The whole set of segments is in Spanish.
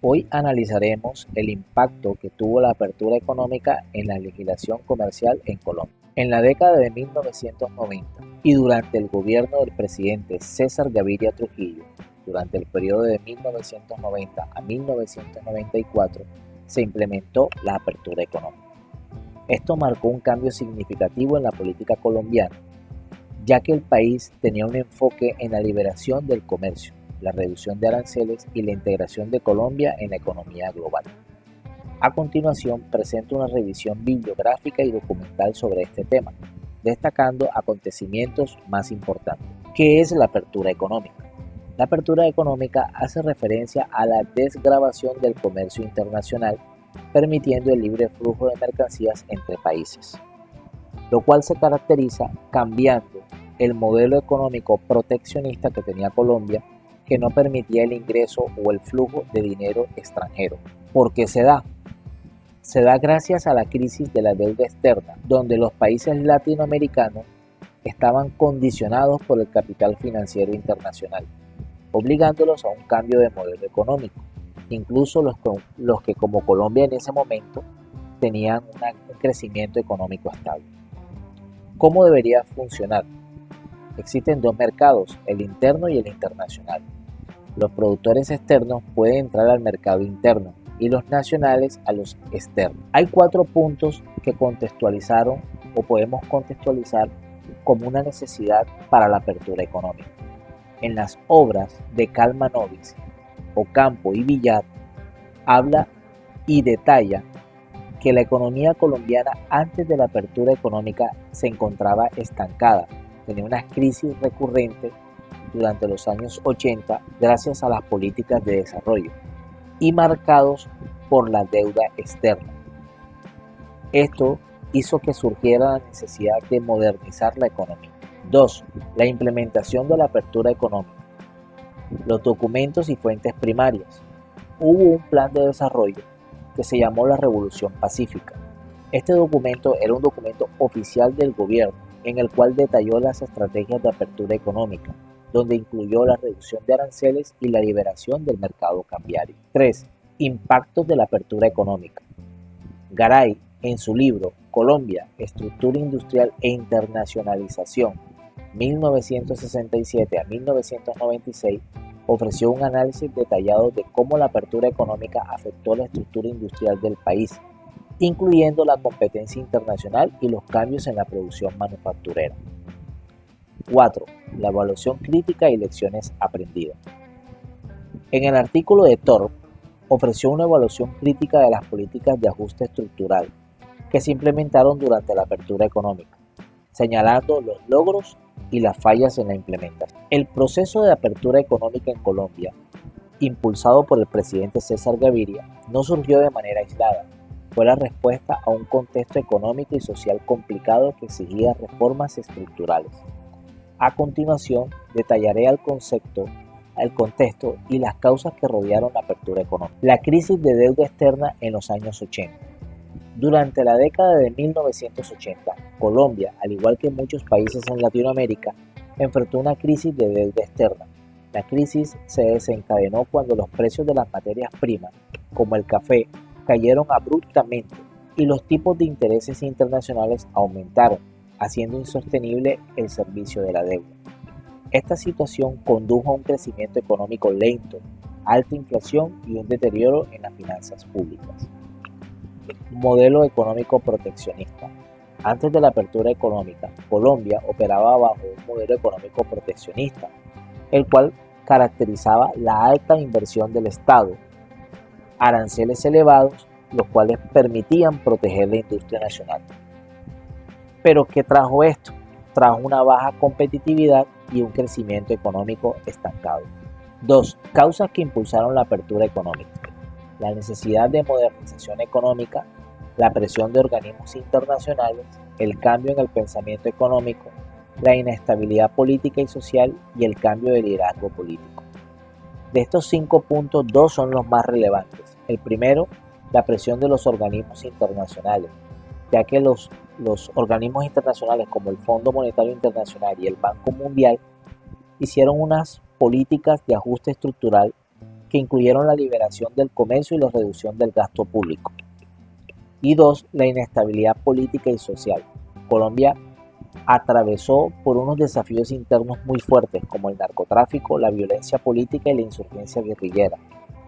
Hoy analizaremos el impacto que tuvo la apertura económica en la legislación comercial en Colombia. En la década de 1990 y durante el gobierno del presidente César Gaviria Trujillo, durante el periodo de 1990 a 1994, se implementó la apertura económica. Esto marcó un cambio significativo en la política colombiana, ya que el país tenía un enfoque en la liberación del comercio, la reducción de aranceles y la integración de Colombia en la economía global. A continuación, presento una revisión bibliográfica y documental sobre este tema, destacando acontecimientos más importantes. ¿Qué es la apertura económica? La apertura económica hace referencia a la desgravación del comercio internacional, permitiendo el libre flujo de mercancías entre países, lo cual se caracteriza cambiando el modelo económico proteccionista que tenía Colombia, que no permitía el ingreso o el flujo de dinero extranjero. ¿Por qué se da? Se da gracias a la crisis de la deuda externa, donde los países latinoamericanos estaban condicionados por el capital financiero internacional, obligándolos a un cambio de modelo económico, incluso los que como Colombia en ese momento tenían un crecimiento económico estable. ¿Cómo debería funcionar? Existen dos mercados, el interno y el internacional. Los productores externos pueden entrar al mercado interno y los nacionales a los externos. Hay 4 puntos que contextualizaron o podemos contextualizar como una necesidad para la apertura económica. En las obras de Kalmanovic, Ocampo y Villar habla y detalla que la economía colombiana antes de la apertura económica se encontraba estancada, tenía una crisis recurrente durante los años 80 gracias a las políticas de desarrollo y marcados por la deuda externa. Esto hizo que surgiera la necesidad de modernizar la economía. 2. La implementación de la apertura económica. Los documentos y fuentes primarias. Hubo un plan de desarrollo que se llamó la Revolución Pacífica. Este documento era un documento oficial del gobierno en el cual detalló las estrategias de apertura económica, donde incluyó la reducción de aranceles y la liberación del mercado cambiario. 3. Impactos de la apertura económica. Garay, en su libro Colombia, Estructura Industrial e Internacionalización, 1967 a 1996, ofreció un análisis detallado de cómo la apertura económica afectó la estructura industrial del país, incluyendo la competencia internacional y los cambios en la producción manufacturera. 4. La evaluación crítica y lecciones aprendidas. En el artículo de Thorpe, ofreció una evaluación crítica de las políticas de ajuste estructural que se implementaron durante la apertura económica, señalando los logros y las fallas en la implementación. El proceso de apertura económica en Colombia, impulsado por el presidente César Gaviria, no surgió de manera aislada. Fue la respuesta a un contexto económico y social complicado que exigía reformas estructurales. A continuación, detallaré el contexto y las causas que rodearon la apertura económica. La crisis de deuda externa en los años 80. Durante la década de 1980, Colombia, al igual que muchos países en Latinoamérica, enfrentó una crisis de deuda externa. La crisis se desencadenó cuando los precios de las materias primas, como el café, cayeron abruptamente y los tipos de intereses internacionales aumentaron, haciendo insostenible el servicio de la deuda. Esta situación condujo a un crecimiento económico lento, alta inflación y un deterioro en las finanzas públicas. Modelo económico proteccionista. Antes de la apertura económica, Colombia operaba bajo un modelo económico proteccionista, el cual caracterizaba la alta inversión del Estado, aranceles elevados, los cuales permitían proteger la industria nacional. ¿Pero qué trajo esto? Trajo una baja competitividad y un crecimiento económico estancado. 2. Causas que impulsaron la apertura económica. La necesidad de modernización económica, la presión de organismos internacionales, el cambio en el pensamiento económico, la inestabilidad política y social y el cambio de liderazgo político. De estos 5 puntos, 2 son los más relevantes. El primero, la presión de los organismos internacionales, ya que los organismos internacionales como el Fondo Monetario Internacional y el Banco Mundial hicieron unas políticas de ajuste estructural que incluyeron la liberación del comercio y la reducción del gasto público. Y 2. La inestabilidad política y social. Colombia atravesó por unos desafíos internos muy fuertes como el narcotráfico, la violencia política y la insurgencia guerrillera.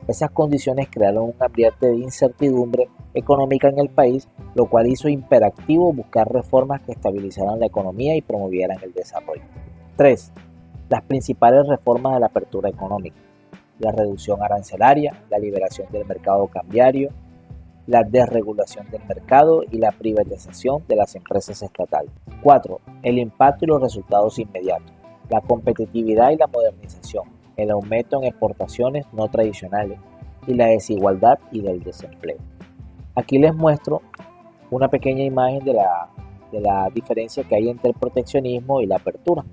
Esas condiciones crearon un ambiente de incertidumbre económica en el país, lo cual hizo imperativo buscar reformas que estabilizaran la economía y promovieran el desarrollo. 3. Las principales reformas de la apertura económica: la reducción arancelaria, la liberación del mercado cambiario, la desregulación del mercado y la privatización de las empresas estatales. 4. El impacto y los resultados inmediatos: la competitividad y la modernización, el aumento en exportaciones no tradicionales y la desigualdad y del desempleo. Aquí les muestro una pequeña imagen de la diferencia que hay entre el proteccionismo y la apertura.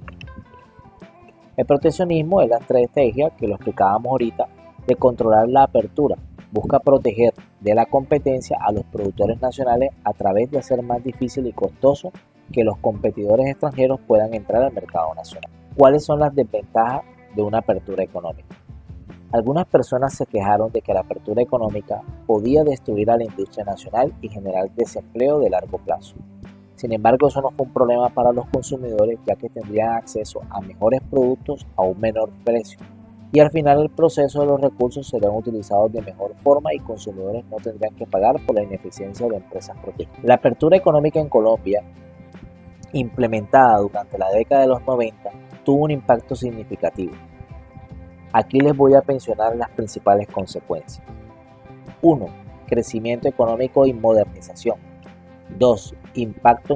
El proteccionismo es la estrategia, que lo explicábamos ahorita, de controlar la apertura. Busca proteger de la competencia a los productores nacionales a través de hacer más difícil y costoso que los competidores extranjeros puedan entrar al mercado nacional. ¿Cuáles son las desventajas de una apertura económica? Algunas personas se quejaron de que la apertura económica podía destruir a la industria nacional y generar desempleo de largo plazo. Sin embargo, eso no fue un problema para los consumidores, ya que tendrían acceso a mejores productos a un menor precio. Y al final el proceso de los recursos serán utilizados de mejor forma y consumidores no tendrían que pagar por la ineficiencia de empresas protegidas. La apertura económica en Colombia, implementada durante la década de los 90, tuvo un impacto significativo. Aquí les voy a mencionar las principales consecuencias. 1. Crecimiento económico y modernización. 2. Impacto